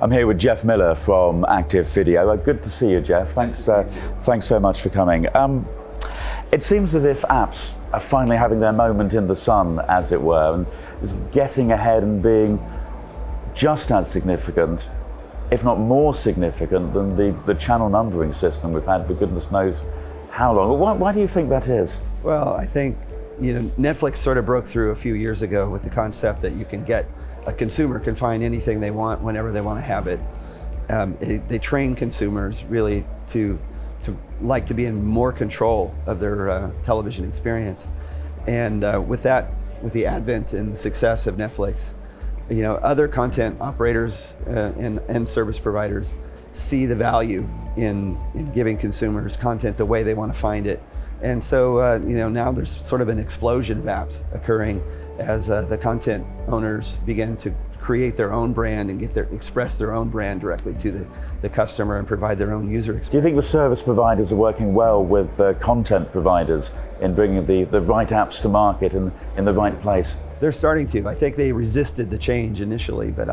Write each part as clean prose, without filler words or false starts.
I'm here with Jeff Miller from ActiveVideo. Good to see you, Jeff. Thanks very much for coming. It seems as if apps are finally having their moment in the sun, as it were, and is getting ahead and being just as significant, if not more significant, than the channel numbering system we've had for goodness knows how long. Why do you think that is? Well, I think Netflix sort of broke through a few years ago with the concept that a consumer can find anything they want whenever they want to have it. They train consumers really to like to be in more control of their television experience. And with the advent and success of Netflix, other content operators and service providers see the value in giving consumers content the way they want to find it. And so, now there's sort of an explosion of apps occurring as the content owners begin to create their own brand and express their own brand directly to the customer and provide their own user experience. Do you think the service providers are working well with content providers in bringing the right apps to market and in the right place? They're starting to. I think they resisted the change initially, but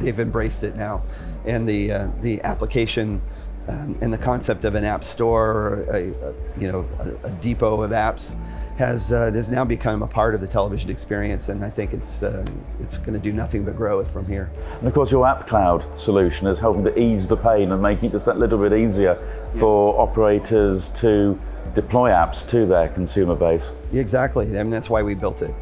they've embraced it now. And the application and the concept of an app store, or a depot of apps, has now become a part of the television experience, and I think it's going to do nothing but grow it from here. And of course, your AppCloud solution is helping to ease the pain and making it just that little bit easier for operators to deploy apps to their consumer base. Exactly. I mean, that's why we built it.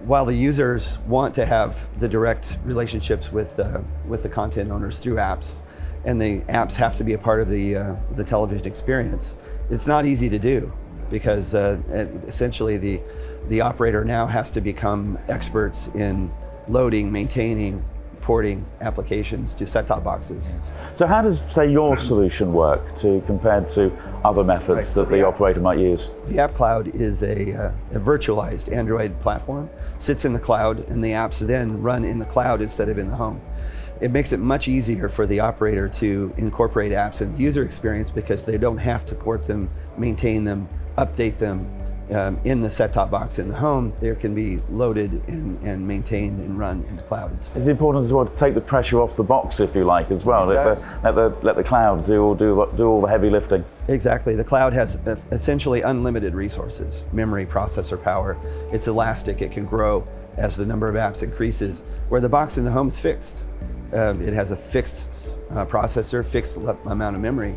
While the users want to have the direct relationships with the content owners through apps, and the apps have to be a part of the television experience, it's not easy to do, because essentially the operator now has to become experts in loading, maintaining, porting applications to set-top boxes. So how does, say, your solution work compared to other methods that the operator might use? The AppCloud is a virtualized Android platform, sits in the cloud, and the apps then run in the cloud instead of in the home. It makes it much easier for the operator to incorporate apps in the user experience, because they don't have to port them, maintain them, update them in the set-top box in the home. They can be loaded and maintained and run in the cloud instead. It's important as well to take the pressure off the box, if you like, as well. Let the cloud do all the heavy lifting. Exactly. The cloud has essentially unlimited resources, memory, processor power. It's elastic. It can grow as the number of apps increases, where the box in the home is fixed. It has a fixed processor, fixed amount of memory.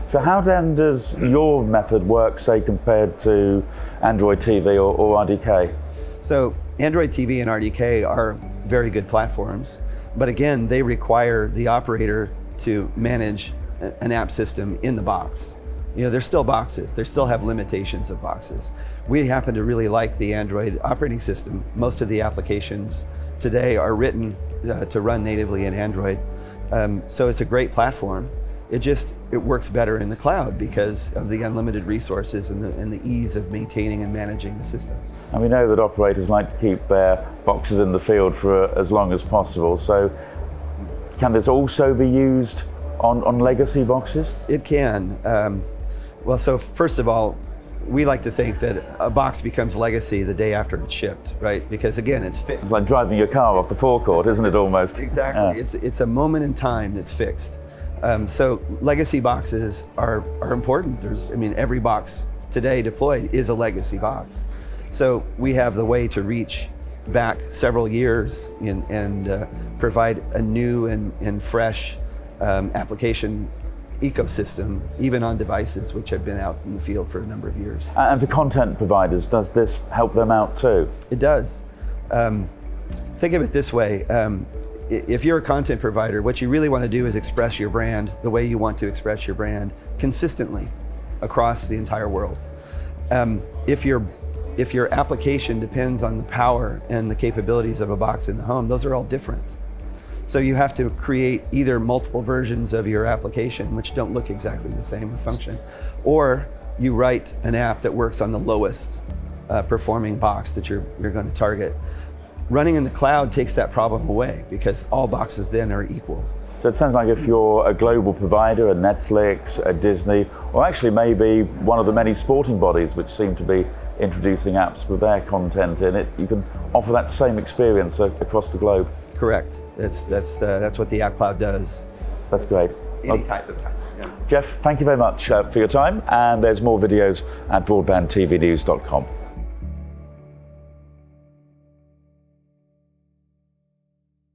So how then does your method work, say, compared to Android TV or RDK? So Android TV and RDK are very good platforms, but again, they require the operator to manage an app system in the box. They're still boxes. They still have limitations of boxes. We happen to really like the Android operating system. Most of the applications today are written to run natively in Android. So it's a great platform. It works better in the cloud because of the unlimited resources and the ease of maintaining and managing the system. And we know that operators like to keep their boxes in the field for as long as possible. So can this also be used on legacy boxes? It can. Well, so first of all, we like to think that a box becomes legacy the day after it's shipped, right? Because again, it's fixed. It's like driving your car off the forecourt, isn't it, almost? Exactly. It's a moment in time that's fixed. So legacy boxes are important. Every box today deployed is a legacy box. So we have the way to reach back several years and provide a new and fresh application ecosystem, even on devices which have been out in the field for a number of years. And for content providers, does this help them out too? It does. Think of it this way. If you're a content provider, what you really want to do is express your brand the way you want to express your brand consistently across the entire world. If your application depends on the power and the capabilities of a box in the home, those are all different. So you have to create either multiple versions of your application, which don't look exactly the same in function, or you write an app that works on the lowest performing box that you're going to target. Running in the cloud takes that problem away, because all boxes then are equal. So it sounds like if you're a global provider, a Netflix, a Disney, or actually maybe one of the many sporting bodies which seem to be introducing apps with their content in it, you can offer that same experience across the globe. correct. That's what the AppCloud does. That's great. Any type of app. Yeah. Jeff, thank you very much for your time, and there's more videos at broadbandtvnews.com.